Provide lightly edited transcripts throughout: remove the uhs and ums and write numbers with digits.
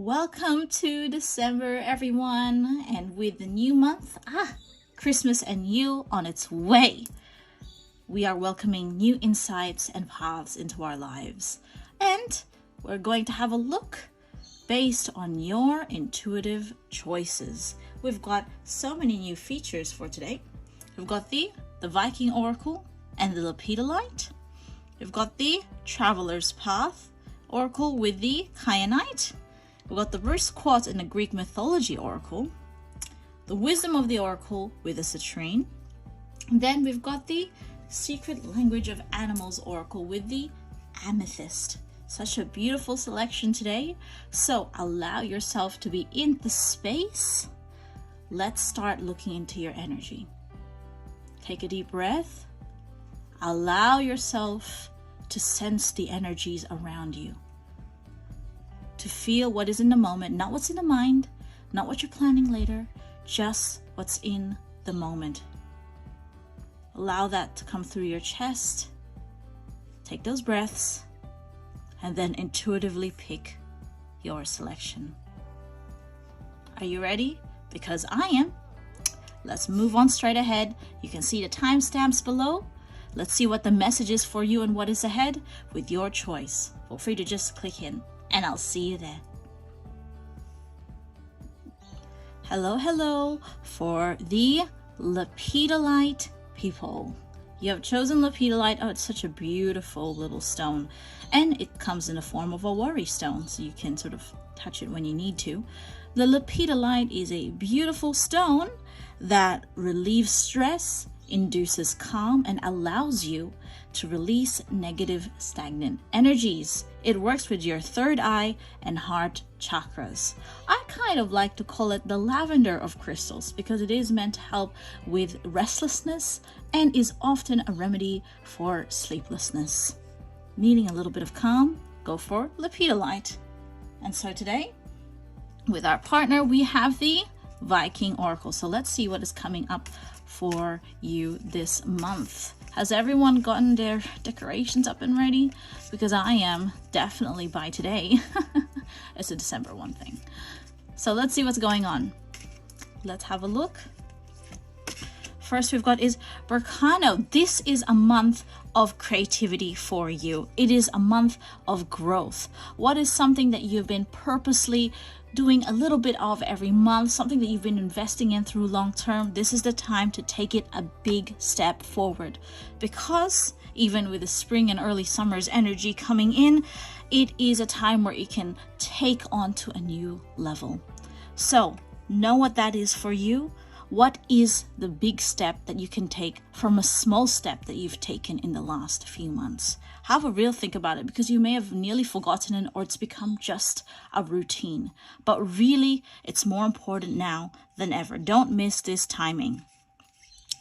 Welcome to December, everyone, and with the new month, Christmas and you on its way. We are welcoming new insights and paths into our lives, and we're going to have a look based on your intuitive choices. We've got so many new features for today. We've got the Viking Oracle and the Lepidolite. We've got the Traveler's Path Oracle with the Kyanite. We've got the Verse Quartz in the Greek Mythology Oracle, the Wisdom of the Oracle with the Citrine. Then we've got the Secret Language of Animals Oracle with the Amethyst. Such a beautiful selection today. So allow yourself to be in the space. Let's start looking into your energy. Take a deep breath. Allow yourself to sense the energies around you. To feel what is in the moment, not what's in the mind, not what you're planning later, just what's in the moment. Allow that to come through your chest. Take those breaths and then intuitively pick your selection. Are you ready? Because I am. Let's move on straight ahead. You can see the timestamps below. Let's see what the message is for you and what is ahead with your choice. Feel free to just click in. And I'll see you there. Hello for the Lepidolite people. You have chosen Lepidolite. Oh, it's such a beautiful little stone. And it comes in the form of a worry stone, so you can sort of touch it when you need to. The Lepidolite is a beautiful stone that relieves stress, induces calm, and allows you to release negative, stagnant energies. It works with your third eye and heart chakras. I kind of like to call it the lavender of crystals because it is meant to help with restlessness and is often a remedy for sleeplessness. Needing a little bit of calm, go for Lepidolite. And so today, with our partner, we have the Viking Oracle. So let's see what is coming up for you this month. Has everyone gotten their decorations up and ready? Because I am definitely by today. It's a December 1 thing. So let's see what's going on. Let's have a look. First we've got is Berkano. This is a month of creativity for you. It is a month of growth. What is something that you've been purposely doing a little bit of every month, something that you've been investing in through long term? This is the time to take it a big step forward, because even with the spring and early summer's energy coming in, it is a time where it can take on to a new level. So know what that is for you. What is the big step that you can take from a small step that you've taken in the last few months? Have a real think about it, because you may have nearly forgotten it, or it's become just a routine. But really, it's more important now than ever. Don't miss this timing.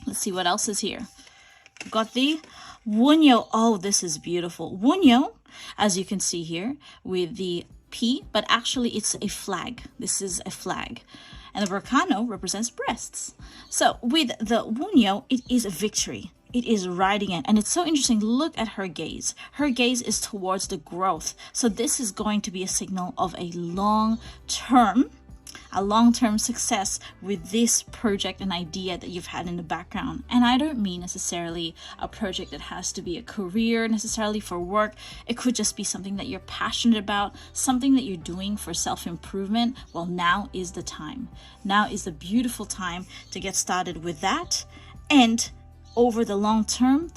Let's see what else is here. We've got the Wunyo. Oh, this is beautiful. Wunyo, as you can see here, with the P, but actually it's a flag. This is a flag. And the Berkano represents breasts. So with the Wunyo, it is a victory. It is riding it. And it's so interesting. Look at her gaze. Her gaze is towards the growth. So this is going to be a signal of a long-term success with this project and idea that you've had in the background. And I don't mean necessarily a project that has to be a career necessarily for work. It could just be something that you're passionate about, something that you're doing for self-improvement. Well, now is the time. Now is the beautiful time to get started with that. And over the long term,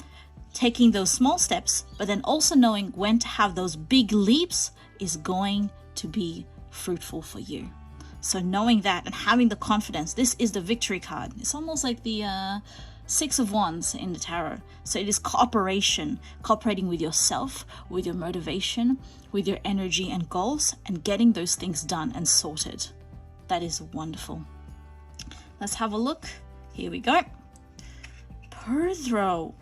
taking those small steps, but then also knowing when to have those big leaps is going to be fruitful for you. So knowing that and having the confidence, this is the victory card. It's almost like the Six of Wands in the tarot. So it is cooperation, cooperating with yourself, with your motivation, with your energy and goals, and getting those things done and sorted. That is wonderful. Let's have a look. Here we go. Perthro.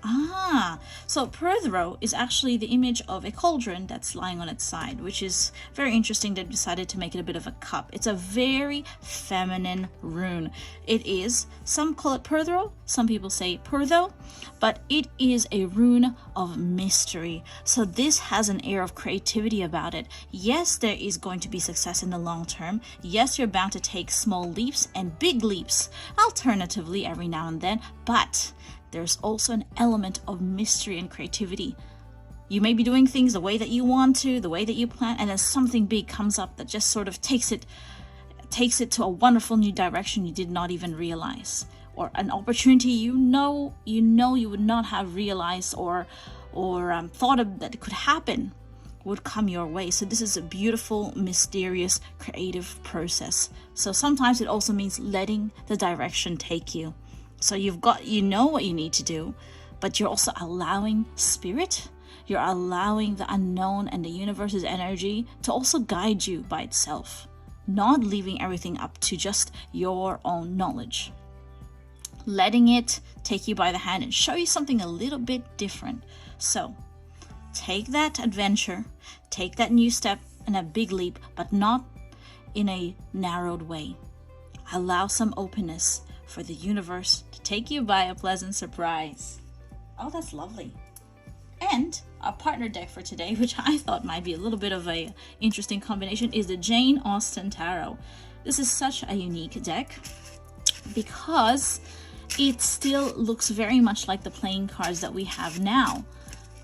So Perthro is actually the image of a cauldron that's lying on its side, which is very interesting. They've decided to make it a bit of a cup. It's a very feminine rune. It is, some call it Perthro, some people say Pertho, but it is a rune of mystery. So this has an air of creativity about it. Yes, there is going to be success in the long term. Yes, you're bound to take small leaps and big leaps, alternatively every now and then, but there's also an element of mystery and creativity. You may be doing things the way that you want to, the way that you plan, and then something big comes up that just sort of takes it to a wonderful new direction you did not even realize. Or an opportunity you know you would not have realized or thought of that it could happen would come your way. So this is a beautiful, mysterious, creative process. So sometimes it also means letting the direction take you. So you know what you need to do, but you're also allowing spirit, you're allowing the unknown and the universe's energy to also guide you by itself, not leaving everything up to just your own knowledge. Letting it take you by the hand and show you something a little bit different. So take that adventure, take that new step and a big leap, but not in a narrowed way. Allow some openness for the universe to take you by a pleasant surprise. Oh, that's lovely. And our partner deck for today, which I thought might be a little bit of a interesting combination, is the Jane Austen Tarot. This is such a unique deck because it still looks very much like the playing cards that we have now,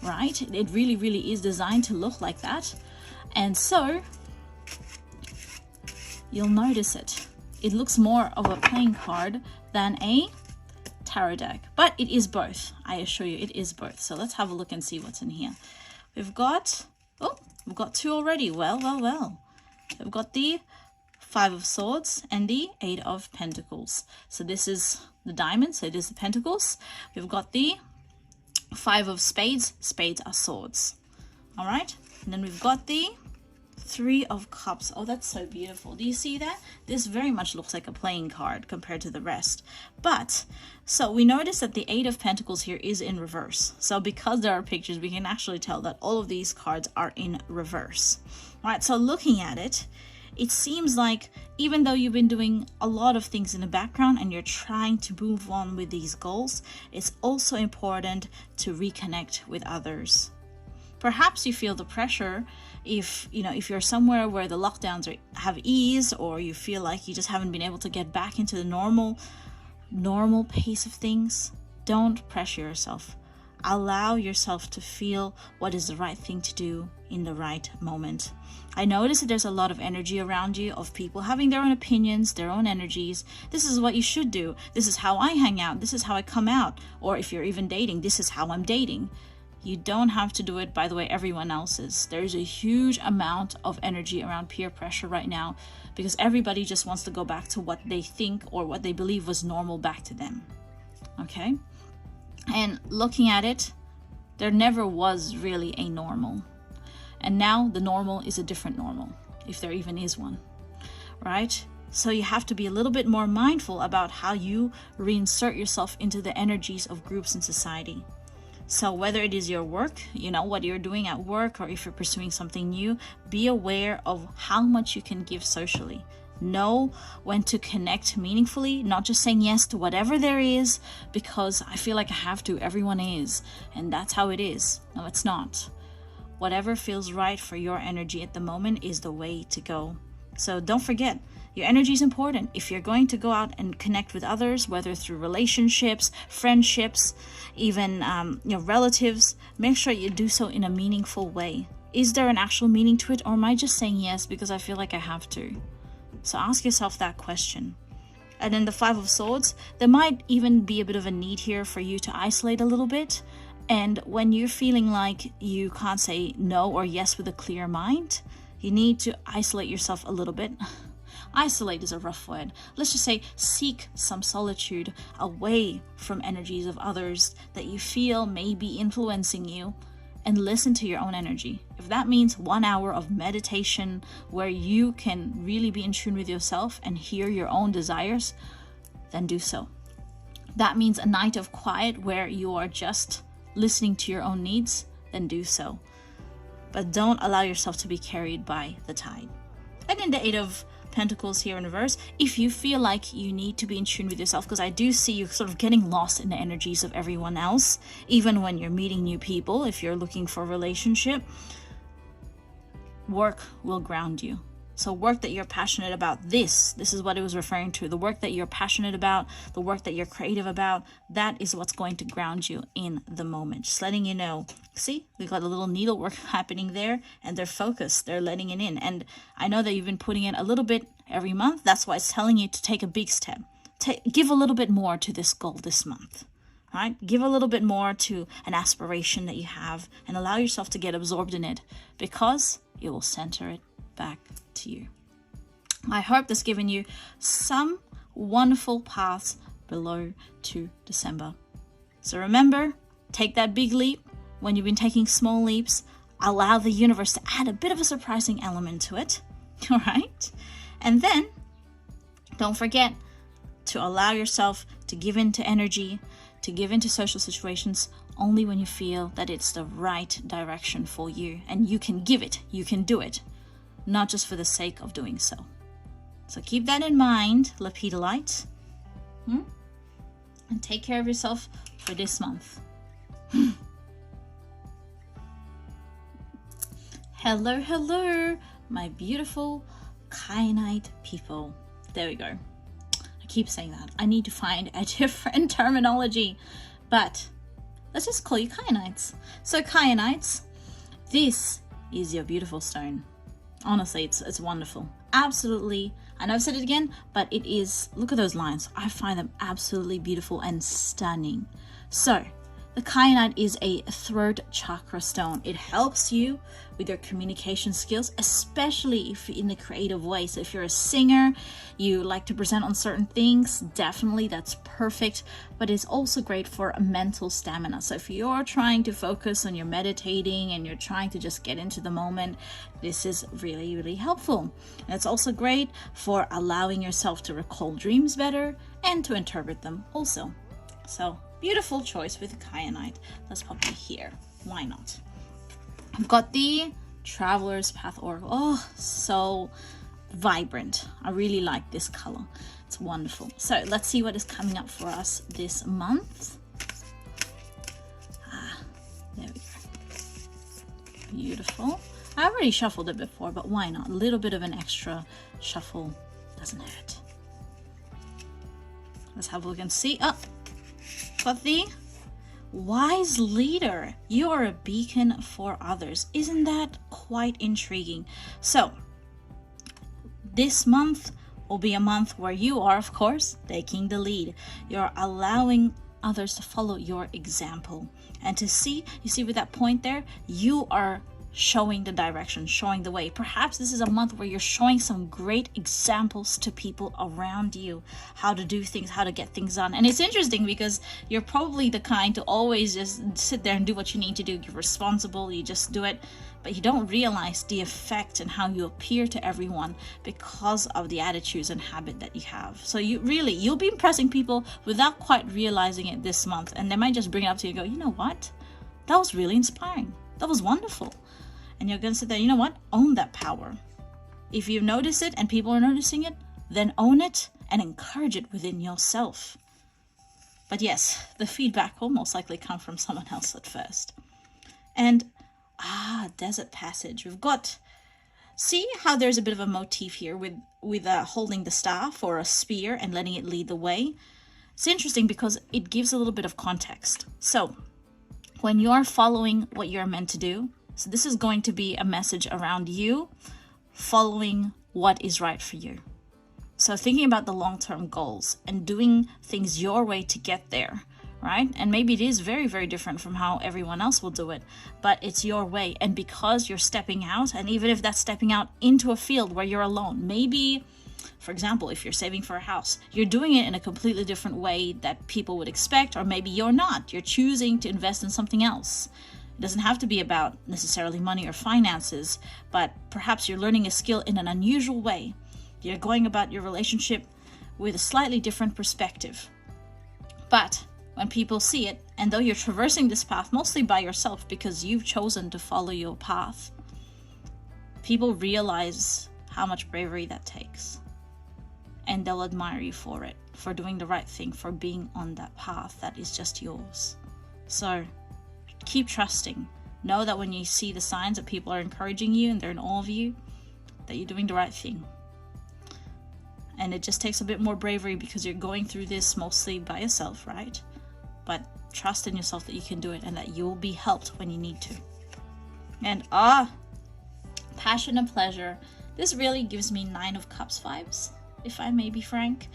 right? It really, really is designed to look like that. And so you'll notice it. It looks more of a playing card than a tarot deck, but it is both. I assure you, it is both. So let's have a look and see what's in here. We've got two already. Well. We've got the Five of Swords and the Eight of Pentacles. So this is the diamond, so it is the pentacles. We've got the Five of Spades. Spades are swords. All right, and then we've got the Three of Cups. Oh, that's so beautiful. Do you see that? This very much looks like a playing card compared to the rest. But, so we notice that the Eight of Pentacles here is in reverse. So because there are pictures, we can actually tell that all of these cards are in reverse. All right, so looking at it, it seems like even though you've been doing a lot of things in the background and you're trying to move on with these goals, it's also important to reconnect with others. Perhaps you feel the pressure if you're somewhere where the lockdowns have eased, or you feel like you just haven't been able to get back into the normal pace of things. Don't pressure yourself. Allow yourself to feel what is the right thing to do in the right moment. I notice that there's a lot of energy around you of people having their own opinions, their own energies. This is what you should do. This is how I hang out. This is how I come out. Or if you're even dating, this is how I'm dating. You don't have to do it by the way everyone else is. There's a huge amount of energy around peer pressure right now because everybody just wants to go back to what they think or what they believe was normal back to them. Okay? And looking at it, there never was really a normal. And now the normal is a different normal, if there even is one, right? So you have to be a little bit more mindful about how you reinsert yourself into the energies of groups in society. So whether it is your work, what you're doing at work, or if you're pursuing something new, be aware of how much you can give socially. Know when to connect meaningfully, not just saying yes to whatever there is because I feel like I have to, everyone is, and that's how it is. No, it's not. Whatever feels right for your energy at the moment is the way to go. So don't forget, your energy is important. If you're going to go out and connect with others, whether through relationships, friendships, even relatives, make sure you do so in a meaningful way. Is there an actual meaning to it, or am I just saying yes because I feel like I have to? So ask yourself that question. And then the Five of Swords, there might even be a bit of a need here for you to isolate a little bit. And when you're feeling like you can't say no or yes with a clear mind, you need to isolate yourself a little bit. Isolate is a rough word. Let's just say seek some solitude away from energies of others that you feel may be influencing you, and listen to your own energy. If that means 1 hour of meditation where you can really be in tune with yourself and hear your own desires, then do so. that means a night of quiet where you are just listening to your own needs, then do so. But don't allow yourself to be carried by the tide. And in the Eight of Pentacles here in reverse, if you feel like you need to be in tune with yourself, because I do see you sort of getting lost in the energies of everyone else, even when you're meeting new people, if you're looking for a relationship, work will ground you. So work that you're passionate about, this is what it was referring to. The work that you're passionate about, the work that you're creative about, that is what's going to ground you in the moment. Just letting you know. See, we've got a little needlework happening there, and they're focused, they're letting it in. And I know that you've been putting in a little bit every month. That's why it's telling you to take a big step. Give a little bit more to this goal this month. Right? Give a little bit more to an aspiration that you have, and allow yourself to get absorbed in it, because it will center it back to you. I hope this given you some wonderful paths below to December. So remember, take that big leap. When you've been taking small leaps, allow the universe to add a bit of a surprising element to it. All right? And then don't forget to allow yourself to give into energy, to give into social situations only when you feel that it's the right direction for you, and you can give it, you can do it, not just for the sake of doing so. So keep that in mind, Lepidolite, and take care of yourself for this month. Hello, hello, my beautiful Kyanite people. There we go. I keep saying that. I need to find a different terminology, but let's just call you Kyanites. So Kyanites, this is your beautiful stone. Honestly, it's wonderful. Absolutely. I know I've said it again, but it is. Look at those lines. I find them absolutely beautiful and stunning. So the Kyanite is a throat chakra stone. It helps you with your communication skills, especially if in the creative way. So if you're a singer, you like to present on certain things, definitely that's perfect. But it's also great for a mental stamina. So if you're trying to focus on your meditating and you're trying to just get into the moment, this is really, really helpful. And it's also great for allowing yourself to recall dreams better and to interpret them also. So beautiful choice with Kyanite. Let's pop it here. Why not? I've got the Traveler's Path Oracle. Oh, so vibrant. I really like this color. It's wonderful. So let's see what is coming up for us this month. There we go. Beautiful. I already shuffled it before, but why not? A little bit of an extra shuffle doesn't hurt. Let's have a look and see. Oh, got the Wise Leader. You are a beacon for others. Isn't that quite intriguing? So this month will be a month where you are, of course, taking the lead. You're allowing others to follow your example, and to see, you see with that point there, you are showing the direction, showing the way. Perhaps this is a month where you're showing some great examples to people around you, how to do things, how to get things done. And it's interesting because you're probably the kind to always just sit there and do what you need to do. You're responsible, you just do it, but you don't realize the effect and how you appear to everyone because of the attitudes and habit that you have. So you'll be impressing people without quite realizing it this month, and they might just bring it up to you and go, you know what, that was really inspiring, that was wonderful. And you're going to sit there, you know what? Own that power. If you notice it and people are noticing it, then own it and encourage it within yourself. But yes, the feedback will most likely come from someone else at first. And, Desert Passage. We've got, see how there's a bit of a motif here with holding the staff or a spear and letting it lead the way. It's interesting because it gives a little bit of context. So when you're following what you're meant to do, so this is going to be a message around you following what is right for you. So thinking about the long-term goals and doing things your way to get there, right? And maybe it is very, very different from how everyone else will do it, but it's your way. And because you're stepping out, and even if that's stepping out into a field where you're alone, maybe, for example, if you're saving for a house, you're doing it in a completely different way that people would expect, or maybe you're not. You're choosing to invest in something else. It doesn't have to be about necessarily money or finances, but perhaps you're learning a skill in an unusual way. You're going about your relationship with a slightly different perspective. But when people see it, and though you're traversing this path mostly by yourself because you've chosen to follow your path, people realize how much bravery that takes. And they'll admire you for it, for doing the right thing, for being on that path that is just yours. So keep trusting. Know that when you see the signs that people are encouraging you and they're in awe of you, that you're doing the right thing. And it just takes a bit more bravery because you're going through this mostly by yourself, right? But trust in yourself that you can do it and that you'll be helped when you need to. And passion and pleasure. This really gives me 9 of Cups vibes, if I may be frank.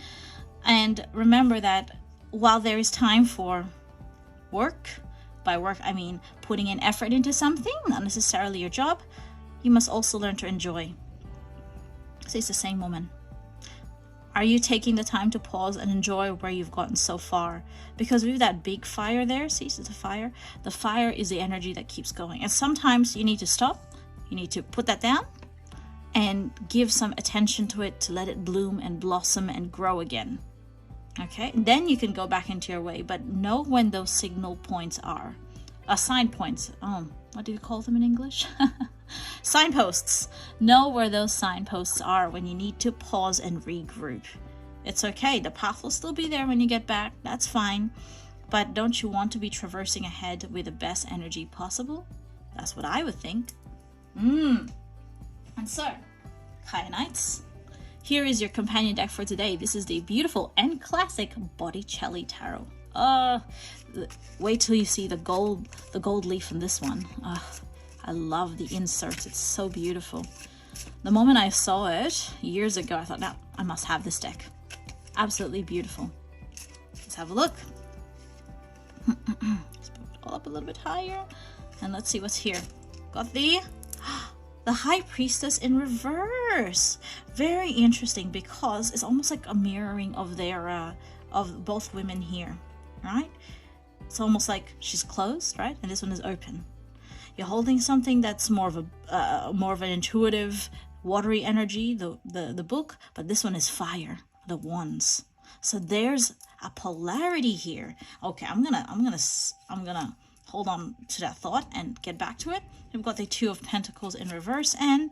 And remember that while there is time for work, by work I mean putting in effort into something, not necessarily your job, you must also learn to enjoy. So it's the same woman. Are you taking the time to pause and enjoy where you've gotten so far? Because with that big fire there, see, it's the fire. The fire is the energy that keeps going. And sometimes you need to stop. You need to put that down and give some attention to it to let it bloom and blossom and grow again. Okay, and then you can go back into your way, but know when those signal points are. Sign points. What do you call them in English? Signposts. Know where those signposts are when you need to pause and regroup. It's okay. The path will still be there when you get back. That's fine. But don't you want to be traversing ahead with the best energy possible? That's what I would think. And so, Kyanites, here is your companion deck for today. This is the beautiful and classic Botticelli Tarot. Wait till you see the gold leaf in this one. I love the inserts. It's so beautiful. The moment I saw it years ago, I thought, no, I must have this deck. Absolutely beautiful. Let's have a look. Let's put it all up a little bit higher. And let's see what's here. Got the High Priestess in reverse. Very interesting because it's almost like a mirroring of their of both women here, right? It's almost like she's closed, right? And this one is open. You're holding something that's more of an intuitive, watery energy, the book, but this one is fire, the wands. So there's a polarity here. Okay, I'm gonna hold on to that thought and get back to it. We've got the 2 of Pentacles in reverse and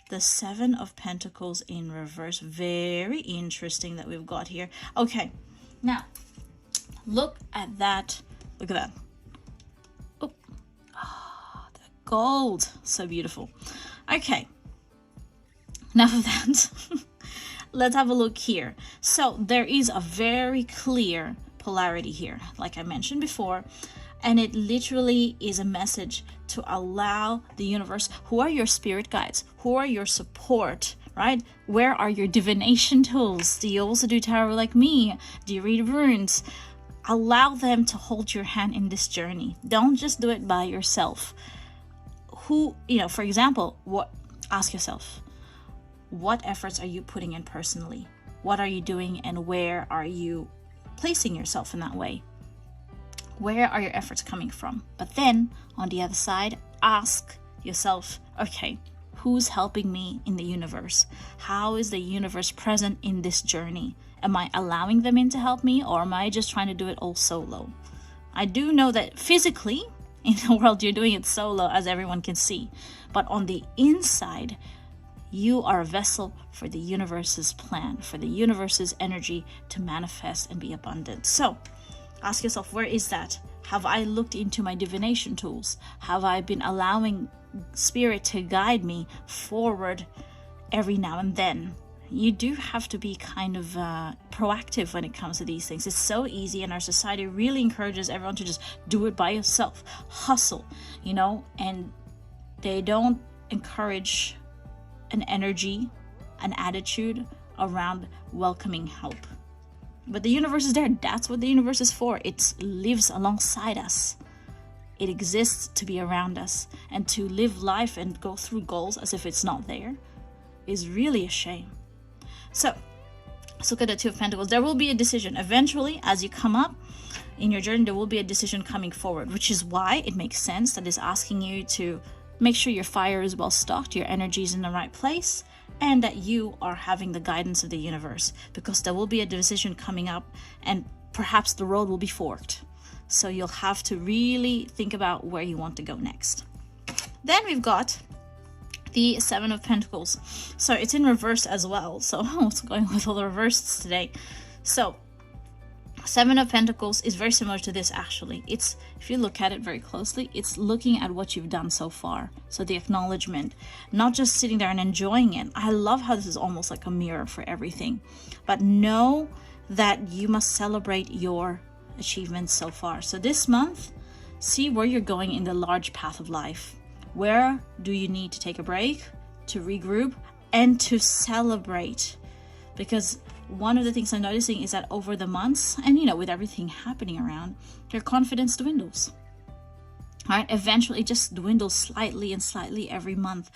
the 7 of Pentacles in reverse. Very interesting that we've got here. Okay, now look at that. Look at that. Gold, so beautiful. Okay, enough of that. Let's have a look here. So there is a very clear polarity here, like I mentioned before, and it literally is a message to allow the universe. Who are your spirit guides? Who are your support, right? Where are your divination tools? Do you also do tarot like me? Do you read runes? Allow them to hold your hand in this journey. Don't just do it by yourself. Who, for example, ask yourself, what efforts are you putting in personally? What are you doing and where are you placing yourself in that way? Where are your efforts coming from? But then on the other side, ask yourself, okay, who's helping me in the universe? How is the universe present in this journey? Am I allowing them in to help me, or am I just trying to do it all solo? I do know that physically in the world you're doing it solo, as everyone can see, but on the inside you are a vessel for the universe's plan, for the universe's energy to manifest and be abundant. So ask yourself, where is that? Have I looked into my divination tools? Have I been allowing spirit to guide me forward every now and then? You do have to be kind of proactive when it comes to these things. It's so easy, and our society really encourages everyone to just do it by yourself, hustle, and they don't encourage an energy, an attitude around welcoming help. But the universe is there. That's what the universe is for. It lives alongside us. It exists to be around us, and to live life and go through goals as if it's not there is really a shame. So let's look at the 2 of Pentacles. There will be a decision. Eventually, as you come up in your journey, there will be a decision coming forward, which is why it makes sense that it's asking you to make sure your fire is well stocked, your energy is in the right place, and that you are having the guidance of the universe, because there will be a decision coming up, and perhaps the road will be forked. So you'll have to really think about where you want to go next. Then we've got the Seven of Pentacles. So it's in reverse as well. So what's going with all the reverses today? So Seven of Pentacles is very similar to this actually. It's, if you look at it very closely, it's looking at what you've done so far. So the acknowledgement, not just sitting there and enjoying it. I love how this is almost like a mirror for everything. But know that you must celebrate your achievements so far. So this month, see where you're going in the large path of life. Where do you need to take a break, to regroup, and to celebrate? Because one of the things I'm noticing is that over the months, and you know, with everything happening around, your confidence dwindles. All right, eventually it just dwindles slightly and slightly every month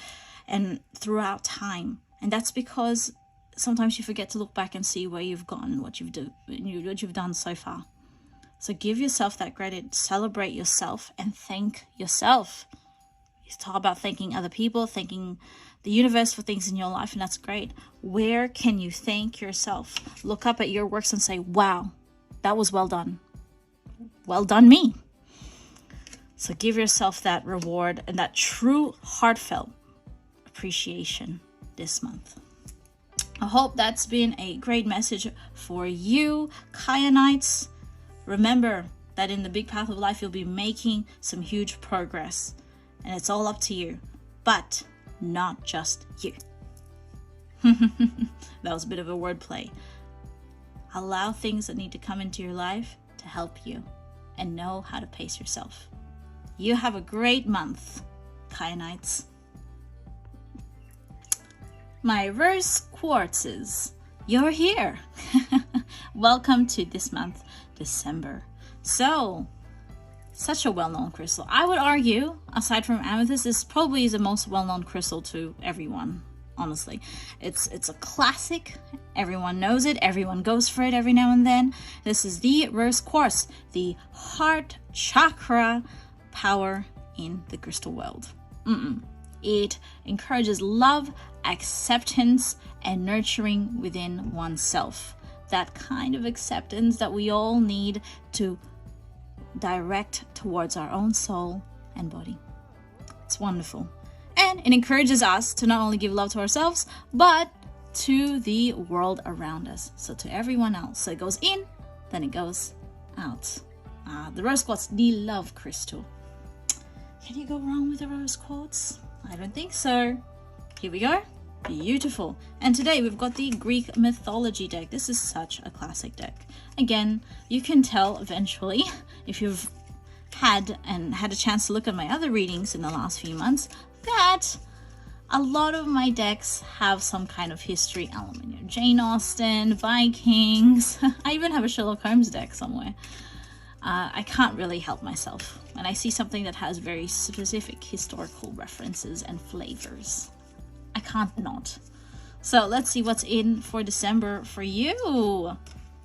and throughout time. And that's because sometimes you forget to look back and see where you've gone and what you've done so far. So give yourself that credit, celebrate yourself, and thank yourself. You talk about thanking other people, thanking the universe for things in your life, and that's great. Where can you thank yourself? Look up at your works and say, wow, that was well done. Well done, me. So give yourself that reward and that true heartfelt appreciation this month. I hope that's been a great message for you, Kyanites. Remember that in the big path of life, you'll be making some huge progress. And it's all up to you. But not just you. That was a bit of a wordplay. Allow things that need to come into your life to help you. And know how to pace yourself. You have a great month, Kyanites. My reverse quartzes, you're here. Welcome to this month, December. So, such a well-known crystal. I would argue, aside from amethyst, this probably is the most well-known crystal to everyone, honestly. It's a classic. Everyone knows it. Everyone goes for it every now and then. This is the reverse quartz, the heart chakra power in the crystal world. It encourages love, acceptance, and nurturing within oneself. That kind of acceptance that we all need to direct towards our own soul and body. It's wonderful. And it encourages us to not only give love to ourselves, but to the world around us. So to everyone else. So it goes in, then it goes out. The rose quartz, the love crystal. Can you go wrong with the rose quartz? I don't think so. Here we go. Beautiful. And today we've got the Greek mythology deck. This is such a classic deck. Again, you can tell eventually, if you've had a chance to look at my other readings in the last few months, that a lot of my decks have some kind of history element. You know, Jane Austen, Vikings. I even have a Sherlock Holmes deck somewhere. I can't really help myself when I see something that has very specific historical references and flavors. I can't not. So let's see what's in for December for you.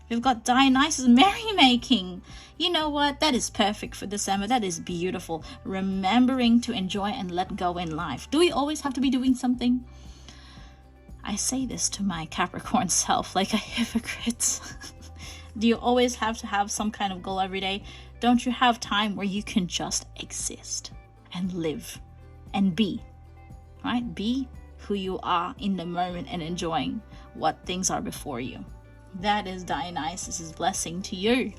We've got Dionysus merrymaking. You know what? That is perfect for December. That is beautiful. Remembering to enjoy and let go in life. Do we always have to be doing something? I say this to my Capricorn self like a hypocrite. Do you always have to have some kind of goal every day? Don't you have time where you can just exist and live and be, right? Be who you are in the moment and enjoying what things are before you. That is Dionysus' blessing to you.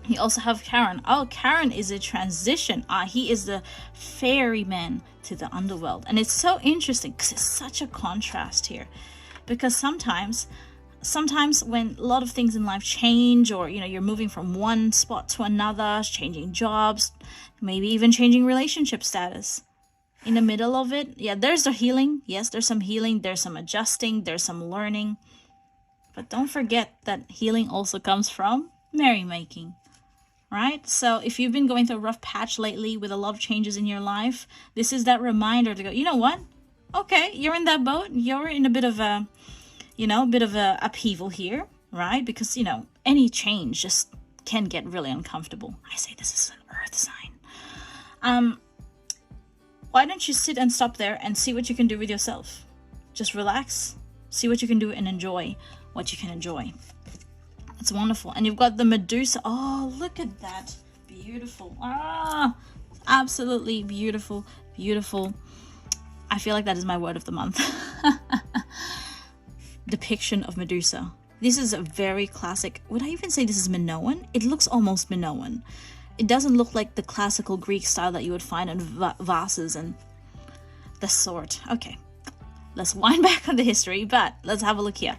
You also have Charon. Oh, Charon is a transition. He is the ferryman to the underworld. And it's so interesting because it's such a contrast here. Because sometimes when a lot of things in life change, or you're moving from one spot to another, changing jobs, maybe even changing relationship status, in the middle of it, there's the healing. Yes, there's some healing, there's some adjusting, there's some learning, but don't forget that healing also comes from merrymaking, right? So if you've been going through a rough patch lately with a lot of changes in your life, this is that reminder to go, you know what, okay, you're in that boat, you're in a bit of a upheaval here, right? Because, any change just can get really uncomfortable. I say this is an earth sign. Why don't you sit and stop there and see what you can do with yourself? Just relax, see what you can do, and enjoy what you can enjoy. It's wonderful. And you've got the Medusa. Oh, look at that. Beautiful. Ah, absolutely beautiful. Beautiful. I feel like that is my word of the month. Depiction of Medusa. This is a very classic. Would I even say this is Minoan? It looks almost Minoan. It doesn't look like the classical Greek style that you would find in vases and the sort. Okay, let's wind back on the history, but let's have a look here.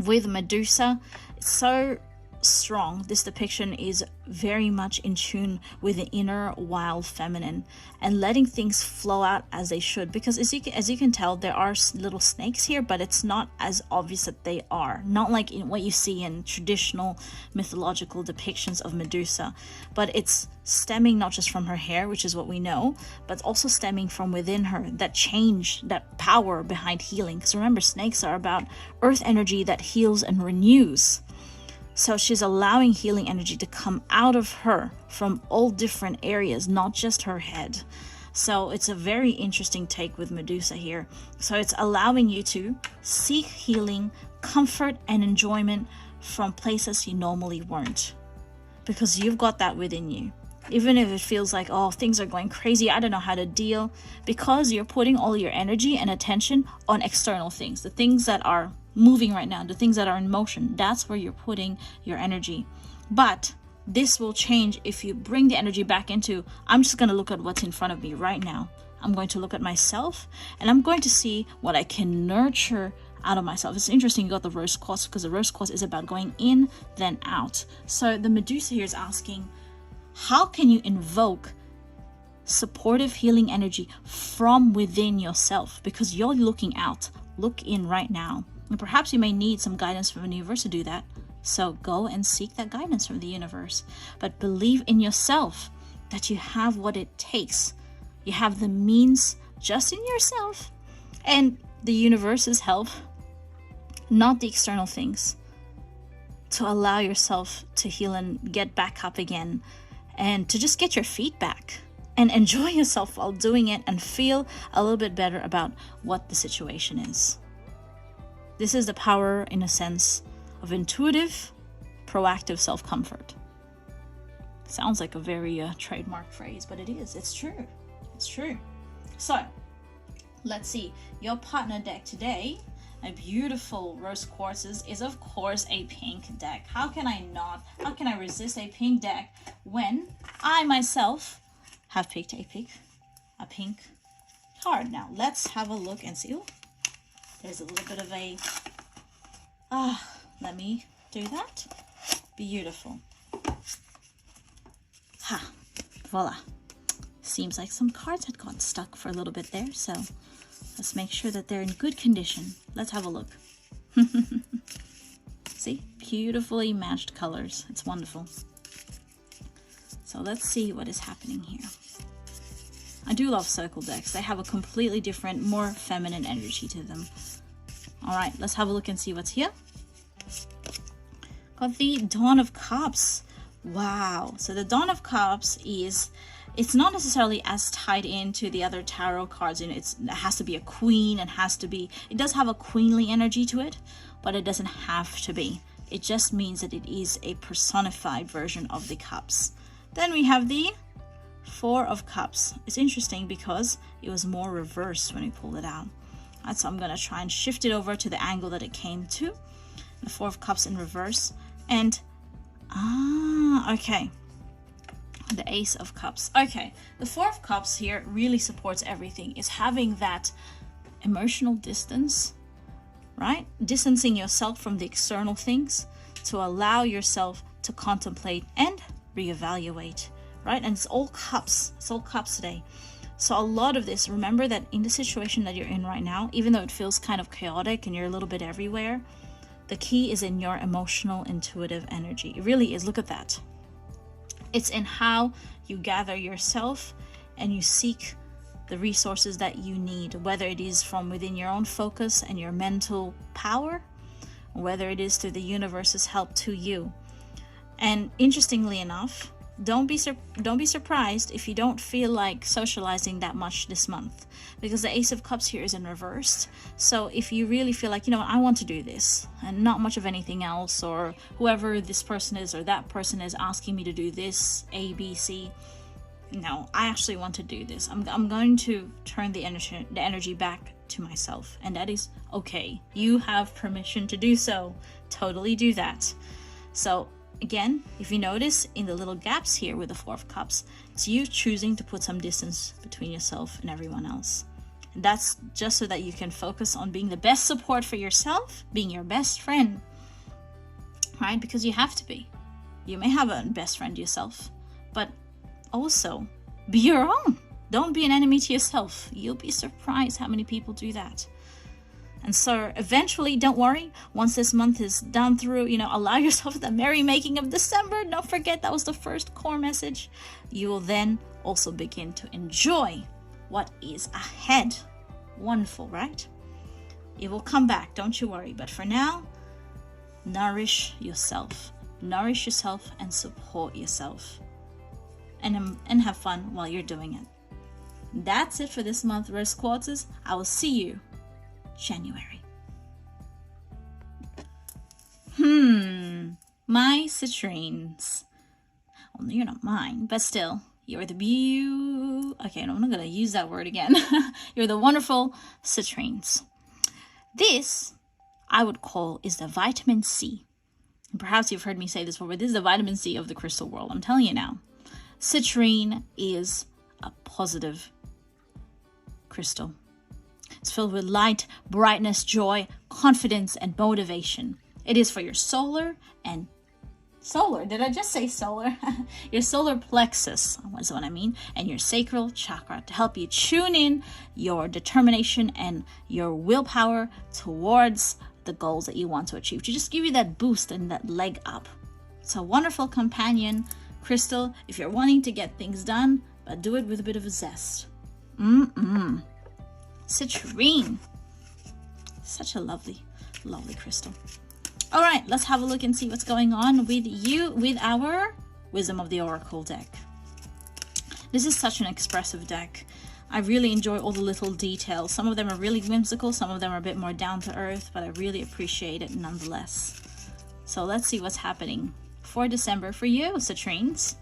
With Medusa, it's so strong. This depiction is very much in tune with the inner wild feminine and letting things flow out as they should, because as you can tell, there are little snakes here, but it's not as obvious that they are, not like in what you see in traditional mythological depictions of Medusa, but it's stemming not just from her hair, which is what we know, but also stemming from within her, that change, that power behind healing. Because remember, snakes are about earth energy that heals and renews. So she's allowing healing energy to come out of her from all different areas, not just her head. So it's a very interesting take with Medusa here. So it's allowing you to seek healing, comfort, and enjoyment from places you normally weren't. Because you've got that within you. Even if it feels like, oh, things are going crazy, I don't know how to deal. Because you're putting all your energy and attention on external things, the things that are moving right now, the things that are in motion, that's where you're putting your energy. But this will change if you bring the energy back into, I'm just going to look at what's in front of me right now. I'm going to look at myself, and I'm going to see what I can nurture out of myself. It's interesting you got the rose quartz, because the rose quartz is about going in then out. So the Medusa here is asking, how can you invoke supportive healing energy from within yourself? Because you're looking out. Look in right now. And perhaps you may need some guidance from the universe to do that. So go and seek that guidance from the universe. But believe in yourself that you have what it takes. You have the means just in yourself and the universe's help, not the external things, to allow yourself to heal and get back up again, and to just get your feet back and enjoy yourself while doing it and feel a little bit better about what the situation is. This is the power, in a sense, of intuitive, proactive self-comfort. Sounds like a very trademark phrase, but it is. It's true. It's true. So, let's see. Your partner deck today, a beautiful rose quartzes, is of course a pink deck. How can I resist a pink deck when I myself have picked a pink card? Now, let's have a look and see. Ooh, there's a little bit of a, let me do that. Beautiful. Ha, voila. Seems like some cards had got stuck for a little bit there, so let's make sure that they're in good condition. Let's have a look. See, beautifully matched colors. It's wonderful. So let's see what is happening here. I do love circle decks. They have a completely different, more feminine energy to them. All right, let's have a look and see what's here. Got the Dawn of Cups. Wow. So the Dawn of Cups is, it's not necessarily as tied into the other tarot cards. And it has to be a queen, and it does have a queenly energy to it, but it doesn't have to be. It just means that it is a personified version of the cups. Then we have the Four of Cups. It's interesting because it was more reversed when we pulled it out. So I'm going to try and shift it over to the angle that it came to. The Four of Cups in reverse. And, okay. The Ace of Cups. Okay, the Four of Cups here really supports everything. It's having that emotional distance, right? Distancing yourself from the external things to allow yourself to contemplate and reevaluate, right? And it's all cups. It's all cups today. So a lot of this, remember that in the situation that you're in right now, even though it feels kind of chaotic and you're a little bit everywhere, the key is in your emotional, intuitive energy. It really is. Look at that. It's in how you gather yourself and you seek the resources that you need, whether it is from within your own focus and your mental power, or whether it is through the universe's help to you. And interestingly enough, don't be surprised if you don't feel like socializing that much this month, because the Ace of Cups here is in reverse. So if you really feel like, you know, I want to do this and not much of anything else, or whoever this person is or that person is asking me to do this A, B, C, no, I actually want to do this. I'm going to turn the energy back to myself, and that is okay. You have permission to do so. Totally do that. So again, if you notice in the little gaps here with the Four of Cups, it's you choosing to put some distance between yourself and everyone else. And that's just so that you can focus on being the best support for yourself, being your best friend, right? Because you have to be. You may have a best friend yourself, but also be your own. Don't be an enemy to yourself. You'll be surprised how many people do that. And so eventually, don't worry, once this month is done through, you know, allow yourself the merrymaking of December. Don't forget that was the first core message. You will then also begin to enjoy what is ahead. Wonderful, right? It will come back, don't you worry. But for now, nourish yourself. Nourish yourself and support yourself. And have fun while you're doing it. That's it for this month, Rose Quartzes. I will see you January. My citrines. Well, you're not mine, but still, you're the okay, no, I'm not gonna use that word again. You're the wonderful citrines. This, I would call, is the vitamin C. And perhaps you've heard me say this before, but this is the vitamin C of the crystal world. I'm telling you now. Citrine is a positive crystal. It's filled with light, brightness, joy, confidence, and motivation. It is for your solar, did I just say solar? Your solar plexus, that's what I mean, and your sacral chakra, to help you tune in your determination and your willpower towards the goals that you want to achieve, to just give you that boost and that leg up. It's a wonderful companion crystal if you're wanting to get things done, but do it with a bit of a zest. Citrine. Such a lovely, lovely crystal. All right, let's have a look and see what's going on with you with our Wisdom of the Oracle deck. This is such an expressive deck. I really enjoy all the little details. Some of them are really whimsical, some of them are a bit more down to earth, but I really appreciate it nonetheless. So let's see what's happening for December for you, citrines.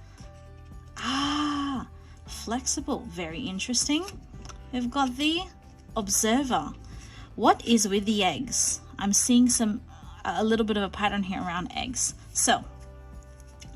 Flexible, very interesting. We've got the Observer. What is with the eggs? I'm seeing a little bit of a pattern here around eggs. So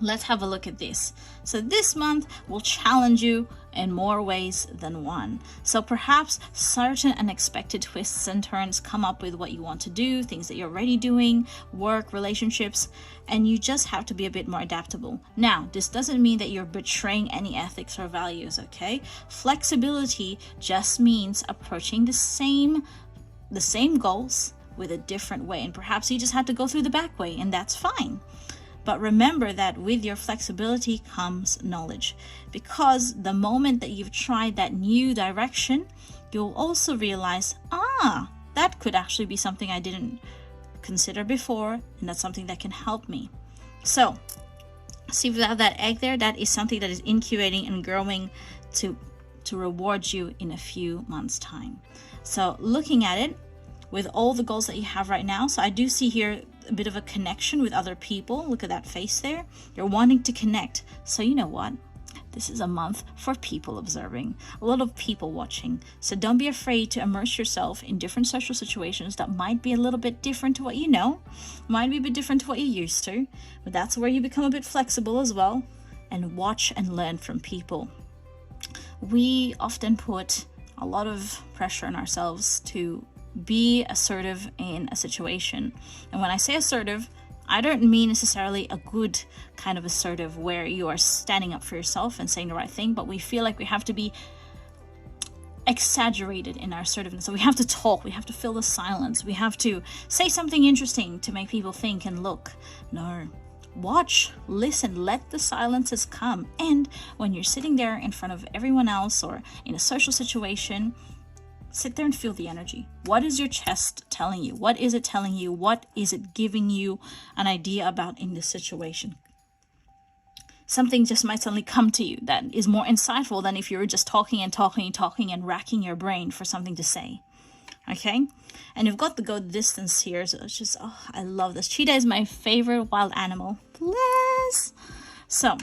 let's have a look at this. So this month will challenge you in more ways than one. So perhaps certain unexpected twists and turns come up with what you want to do, things that you're already doing, work, relationships, and you just have to be a bit more adaptable. Now, this doesn't mean that you're betraying any ethics or values, okay? Flexibility just means approaching the same goals with a different way, and perhaps you just had to go through the back way, and that's fine. But remember that with your flexibility comes knowledge, because the moment that you've tried that new direction, you'll also realize, that could actually be something I didn't consider before, and that's something that can help me. So see, if you have that egg there, that is something that is incubating and growing to reward you in a few months' time. So looking at it with all the goals that you have right now, so I do see here a bit of a connection with other people. Look at that face there. You're wanting to connect. So you know what? This is a month for people observing, a lot of people watching. So don't be afraid to immerse yourself in different social situations that might be a little bit different to what you know, might be a bit different to what you're used to, but that's where you become a bit flexible as well, and watch and learn from people. We often put a lot of pressure on ourselves to be assertive in a situation. And when I say assertive, I don't mean necessarily a good kind of assertive where you are standing up for yourself and saying the right thing, but we feel like we have to be exaggerated in our assertiveness. So we have to talk, we have to fill the silence, we have to say something interesting to make people think and look. No. Watch, listen, let the silences come. And when you're sitting there in front of everyone else or in a social situation, sit there and feel the energy. What is your chest telling you? What is it telling you? What is it giving you an idea about in this situation? something just might suddenly come to you that is more insightful than if you were just talking and racking your brain for something to say. Okay, and you've got to go the distance here, so it's just, oh, I love this. Cheetah is my favorite wild animal. Bless. So,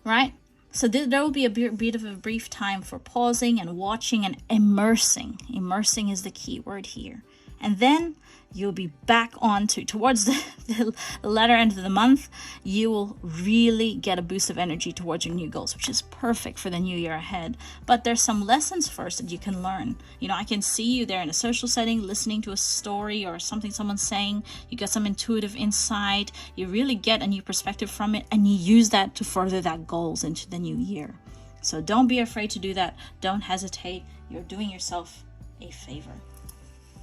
right, so there will be a bit of a brief time for pausing and watching and immersing. Immersing is the key word here. And then you'll be back on towards the latter end of the month. You will really get a boost of energy towards your new goals, which is perfect for the new year ahead. But there's some lessons first that you can learn. You know, I can see you there in a social setting, listening to a story or something someone's saying. You get some intuitive insight. You really get a new perspective from it, and you use that to further that goals into the new year. So don't be afraid to do that. Don't hesitate. You're doing yourself a favor.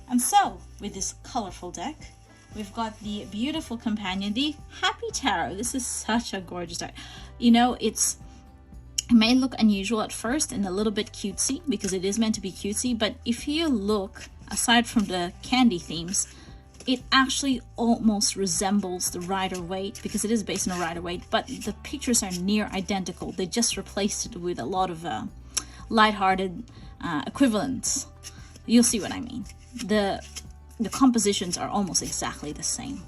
And so, with this colorful deck, we've got the beautiful companion, the Happy Tarot. This is such a gorgeous deck. You know, it may look unusual at first and a little bit cutesy, because it is meant to be cutesy, but if you look, aside from the candy themes, it actually almost resembles the Rider-Waite, because it is based on a Rider-Waite, but the pictures are near identical. They just replaced it with a lot of lighthearted equivalents. You'll see what I mean. The compositions are almost exactly the same.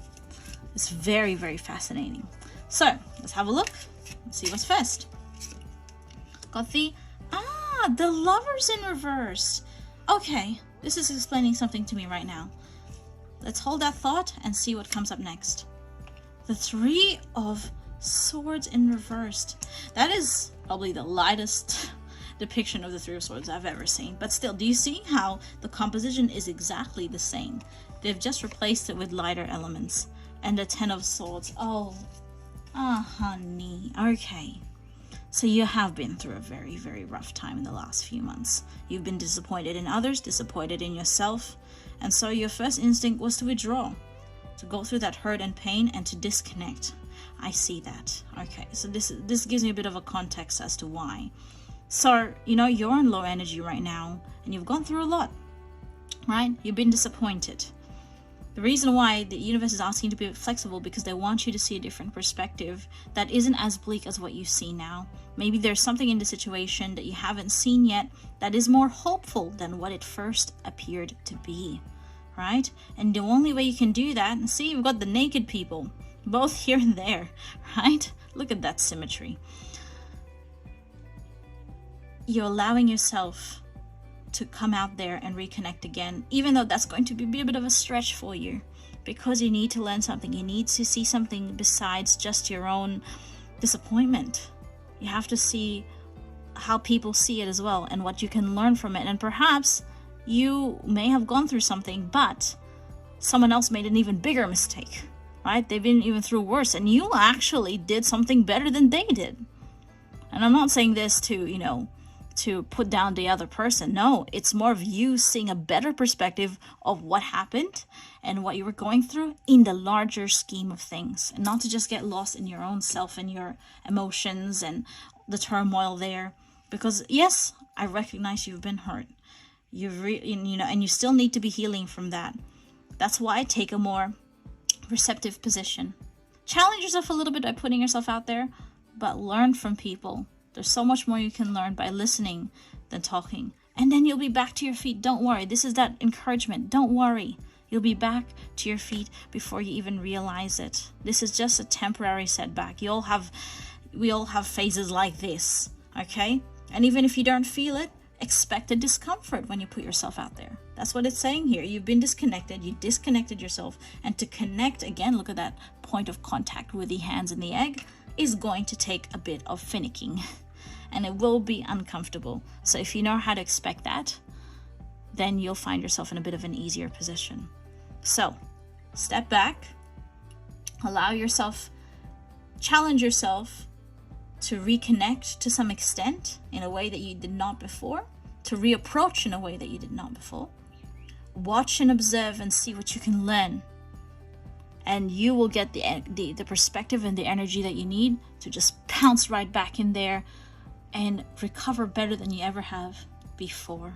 It's very, very fascinating. So let's have a look and see what's first. Got the Lovers in reverse. Okay, this is explaining something to me right now. Let's hold that thought and see what comes up next. The Three of Swords in reverse. That is probably the lightest depiction of the Three of Swords I've ever seen. But still, do you see how the composition is exactly the same? They've just replaced it with lighter elements. And the Ten of Swords. Oh, honey. Okay. So you have been through a very, very rough time in the last few months. You've been disappointed in others, disappointed in yourself. And so your first instinct was to withdraw, to go through that hurt and pain and to disconnect. I see that. Okay, so this gives me a bit of a context as to why. So, you know, you're in low energy right now, and you've gone through a lot, right? You've been disappointed. The reason why the universe is asking you to be flexible, because they want you to see a different perspective that isn't as bleak as what you see now. Maybe there's something in the situation that you haven't seen yet that is more hopeful than what it first appeared to be, right? And the only way you can do that, and see, you've got the naked people, both here and there, right? Look at that symmetry. You're allowing yourself to come out there and reconnect again, even though that's going to be a bit of a stretch for you, because you need to learn something. You need to see something besides just your own disappointment. You have to see how people see it as well, and what you can learn from it. And perhaps you may have gone through something, but someone else made an even bigger mistake, right? They've been even through worse, and you actually did something better than they did. And I'm not saying this to, you know, to put down the other person. No, it's more of you seeing a better perspective of what happened and what you were going through in the larger scheme of things, and not to just get lost in your own self and your emotions and the turmoil there. Because yes, I recognize you've been hurt. You know, and you still need to be healing from that. That's why I take a more receptive position. Challenge yourself a little bit by putting yourself out there, but learn from people. There's so much more you can learn by listening than talking. And then you'll be back to your feet. Don't worry. This is that encouragement. Don't worry. You'll be back to your feet before you even realize it. This is just a temporary setback. We all have phases like this, okay? And even if you don't feel it, expect a discomfort when you put yourself out there. That's what it's saying here. You've been disconnected. You disconnected yourself. And to connect again, look at that point of contact with the hands and the egg, is going to take a bit of finicking, and it will be uncomfortable. So if you know how to expect that, then you'll find yourself in a bit of an easier position. So step back, allow yourself, challenge yourself to reconnect to some extent in a way that you did not before, to reapproach in a way that you did not before. Watch and observe and see what you can learn. And you will get the perspective and the energy that you need to just pounce right back in there and recover better than you ever have before.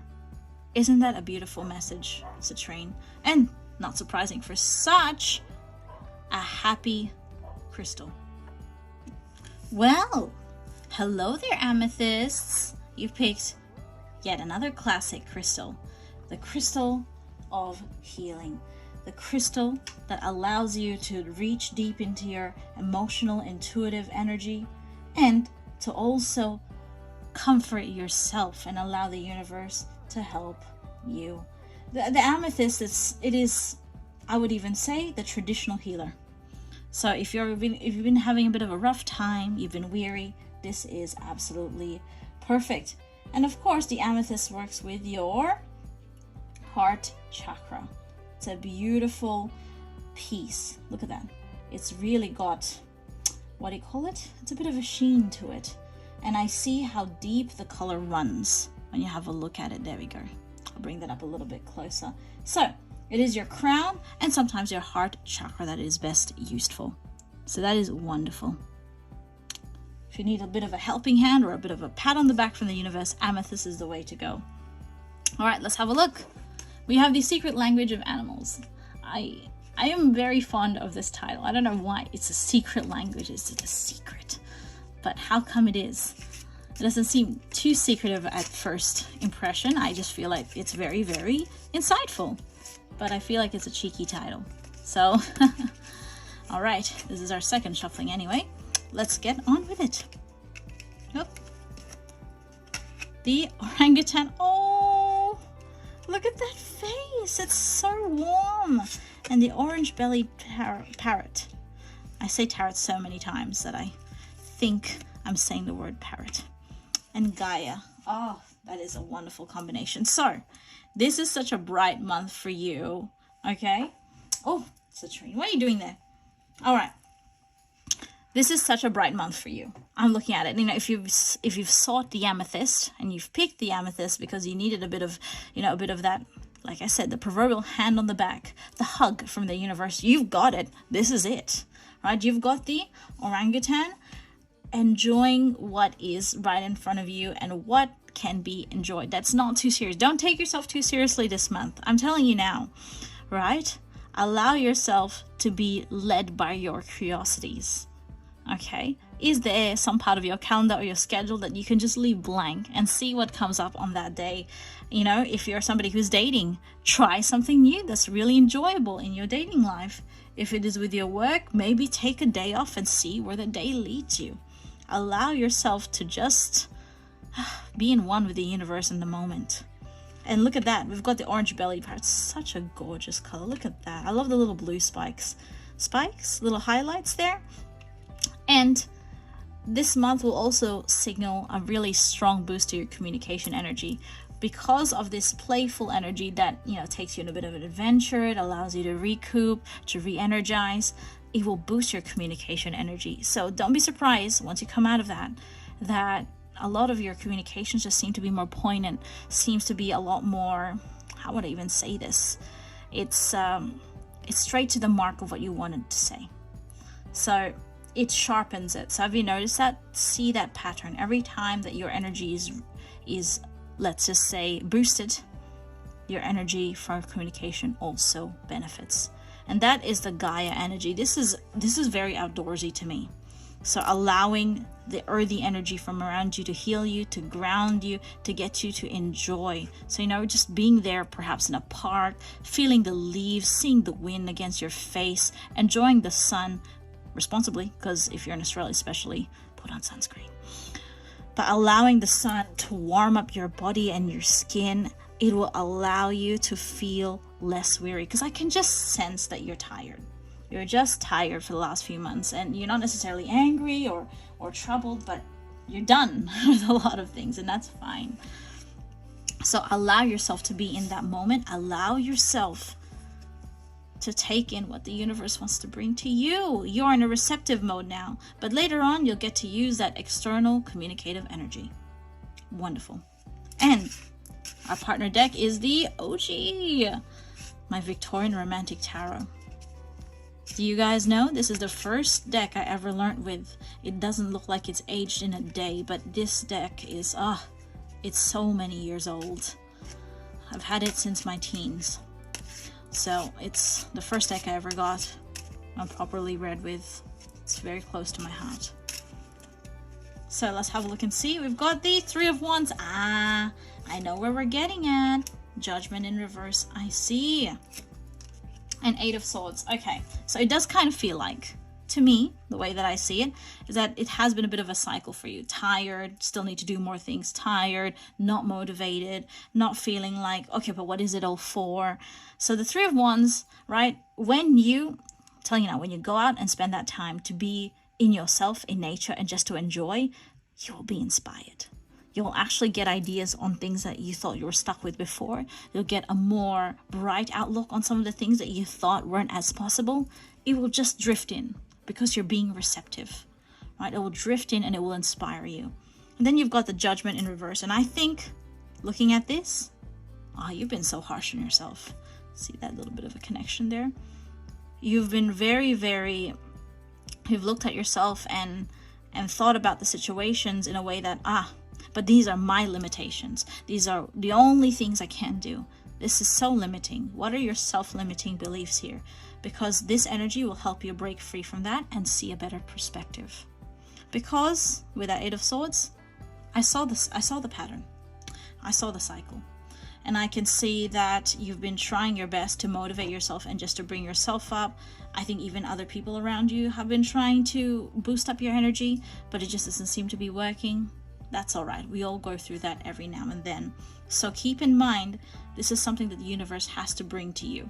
Isn't that a beautiful message, Citrine? And not surprising for such a happy crystal. Well, hello there, amethysts. You've picked yet another classic crystal, the crystal of healing, the crystal that allows you to reach deep into your emotional, intuitive energy, and to also comfort yourself and allow the universe to help you. The amethyst is, I would even say, the traditional healer. So if you've been having a bit of a rough time, you've been weary, this is absolutely perfect. And of course, the amethyst works with your heart chakra. It's a beautiful piece. Look at that. It's really got, what do you call it? It's a bit of a sheen to it. And I see how deep the color runs when you have a look at it. There we go. I'll bring that up a little bit closer. So it is your crown and sometimes your heart chakra that is best used for. So that is wonderful. If you need a bit of a helping hand or a bit of a pat on the back from the universe, amethyst is the way to go. All right, let's have a look. We have the secret language of animals. I am very fond of this title. I don't know why it's a secret language. It's a secret. But how come it is? It doesn't seem too secretive at first impression. I just feel like it's very, very insightful. But I feel like it's a cheeky title. So, all right, this is our second shuffling anyway. Let's get on with it. Oh. The orangutan. Oh, look at that face. It's so warm. And the orange-bellied parrot. I say parrot so many times that I think I'm saying the word parrot. And Gaia. Oh, that is a wonderful combination. So, this is such a bright month for you. Okay? Oh, Citrine, what are you doing there? All right. This is such a bright month for you. I'm looking at it. You know, if you've sought the amethyst and you've picked the amethyst because you needed a bit of that, like I said, the proverbial hand on the back, the hug from the universe, you've got it. This is it, right? You've got the orangutan enjoying what is right in front of you and what can be enjoyed. That's not too serious. Don't take yourself too seriously this month. I'm telling you now, right? Allow yourself to be led by your curiosities. Okay, is there some part of your calendar or your schedule that you can just leave blank and see what comes up on that day? You know, if you're somebody who's dating, try something new that's really enjoyable in your dating life. If it is with your work, maybe take a day off and see where the day leads you. Allow yourself to just be in one with the universe in the moment. And look at that, we've got the orange belly part. It's such a gorgeous color. Look at that. I love the little blue spikes, little highlights there. And this month will also signal a really strong boost to your communication energy because of this playful energy that, you know, takes you on a bit of an adventure. It allows you to recoup, to re-energize. It will boost your communication energy. So don't be surprised once you come out of that a lot of your communications just seem to be more poignant, seems to be a lot more, how would I even say this? It's straight to the mark of what you wanted to say. So it sharpens it. So have you noticed that? See that pattern. Every time that your energy is let's just say boosted, your energy for communication also benefits. And that is the Gaia energy. This is very outdoorsy to me. So allowing the earthy energy from around you to heal you, to ground you, to get you to enjoy. So, you know, just being there perhaps in a park, feeling the leaves, seeing the wind against your face, enjoying the sun responsibly, because if you're in Australia especially, put on sunscreen. But allowing the sun to warm up your body and your skin, it will allow you to feel less weary, because I can just sense that you're tired. You're just tired for the last few months, and you're not necessarily angry or troubled, but you're done with a lot of things, and that's fine. So allow yourself to be in that moment. Allow yourself to take in what the universe wants to bring to you. You're in a receptive mode now, but later on you'll get to use that external communicative energy. Wonderful. And our partner deck is the OG, my Victorian Romantic Tarot. Do you guys know this is the first deck I ever learned with? It doesn't look like it's aged in a day, but this deck is it's so many years old. I've had it since my teens. So it's the first deck I ever got and properly read with. It's very close to my heart. So let's have a look and see. We've got the Three of Wands. I know where we're getting at. Judgment in reverse. I see. And Eight of Swords. Okay, so it does kind of feel like, to me, the way that I see it, is that it has been a bit of a cycle for you. Tired, still need to do more things. Tired, not motivated, not feeling like, okay, but what is it all for? So the Three of Wands, right? When you, I'm telling you now, when you go out and spend that time to be in yourself, in nature, and just to enjoy, you'll be inspired. You'll actually get ideas on things that you thought you were stuck with before. You'll get a more bright outlook on some of the things that you thought weren't as possible. It will just drift in because you're being receptive, right? It will drift in and it will inspire you. And then you've got the Judgment in reverse. And I think, looking at this, you've been so harsh on yourself. See that little bit of a connection there? You've been you've looked at yourself and thought about the situations in a way that, but these are my limitations. These are the only things I can do. This is so limiting. What are your self-limiting beliefs here? Because this energy will help you break free from that and see a better perspective. Because with that Eight of Swords, I saw the pattern. I saw the cycle. And I can see that you've been trying your best to motivate yourself and just to bring yourself up. I think even other people around you have been trying to boost up your energy, but it just doesn't seem to be working. That's all right. We all go through that every now and then. So keep in mind, this is something that the universe has to bring to you.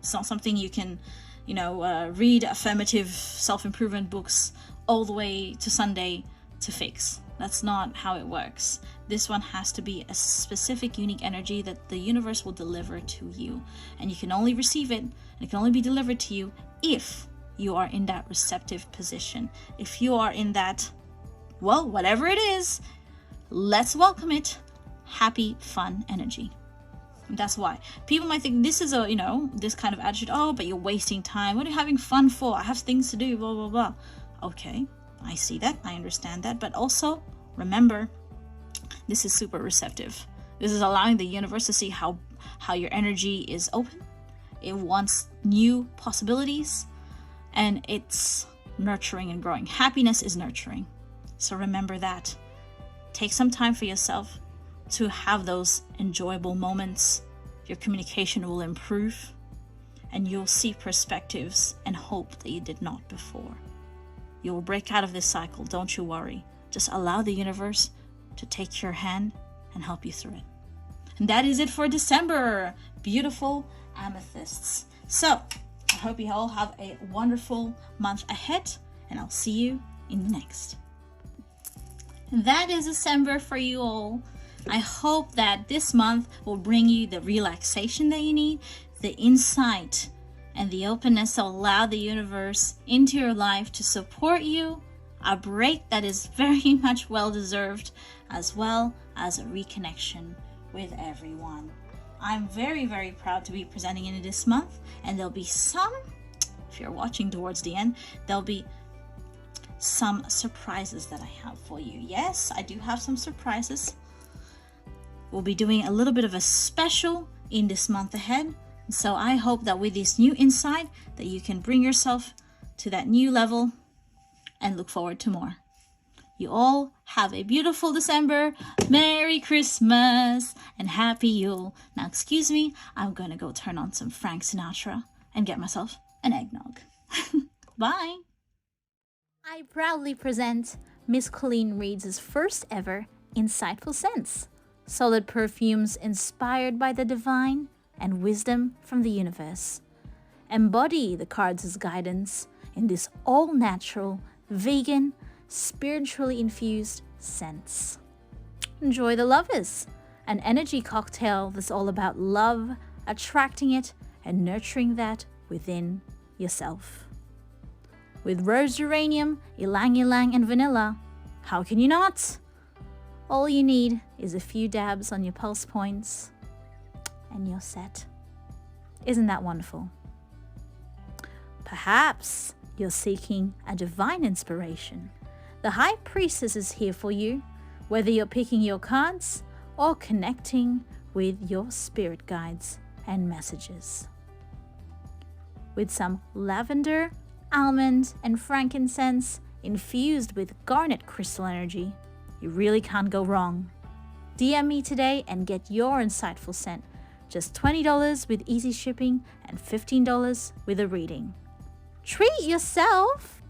It's not something you can, read affirmative self-improvement books all the way to Sunday to fix. That's not how it works. This one has to be a specific, unique energy that the universe will deliver to you. And you can only receive it, and it can only be delivered to you if you are in that receptive position. If you are in that, well, whatever it is, let's welcome it, happy, fun energy. That's why people might think this is this kind of attitude. Oh, but you're wasting time. What are you having fun for? I have things to do, blah, blah, blah. Okay, I see that. I understand that. But also, remember, this is super receptive. This is allowing the universe to see how your energy is open. It wants new possibilities, and it's nurturing and growing. Happiness is nurturing. So remember that. Take some time for yourself to have those enjoyable moments. Your communication will improve, and you'll see perspectives and hope that you did not before. You will break out of this cycle. Don't you worry. Just allow the universe to take your hand and help you through it. And that is it for December. Beautiful amethysts. So I hope you all have a wonderful month ahead, and I'll see you in the next. That is December for you all. I hope that this month will bring you the relaxation that you need, the insight, and the openness to allow the universe into your life to support you, a break that is very much well-deserved, as well as a reconnection with everyone. I'm very, very proud to be presenting in this month, and there'll be some, if you're watching towards the end, there'll be some surprises that I have for you. Yes, I do have some surprises. We'll be doing a little bit of a special in this month ahead. So I hope that with this new insight that you can bring yourself to that new level and look forward to more. You all have a beautiful December. Merry Christmas and Happy Yule. Now, excuse me, I'm going to go turn on some Frank Sinatra and get myself an eggnog. Bye. I proudly present Ms Colleen Reads' first ever Insightful Scents. Solid perfumes inspired by the divine and wisdom from the universe. Embody the cards' guidance in this all-natural, vegan, spiritually infused scents. Enjoy the lovers, an energy cocktail that's all about love, attracting it, and nurturing that within yourself. With rose geranium, ylang ylang, and vanilla, how can you not? All you need is a few dabs on your pulse points, and you're set. Isn't that wonderful? Perhaps you're seeking a divine inspiration. The High Priestess is here for you, whether you're picking your cards or connecting with your spirit guides and messages. With some lavender, almond, and frankincense infused with garnet crystal energy. You really can't go wrong. DM me today and get your insightful scent. Just $20 with easy shipping and $15 with a reading. Treat yourself!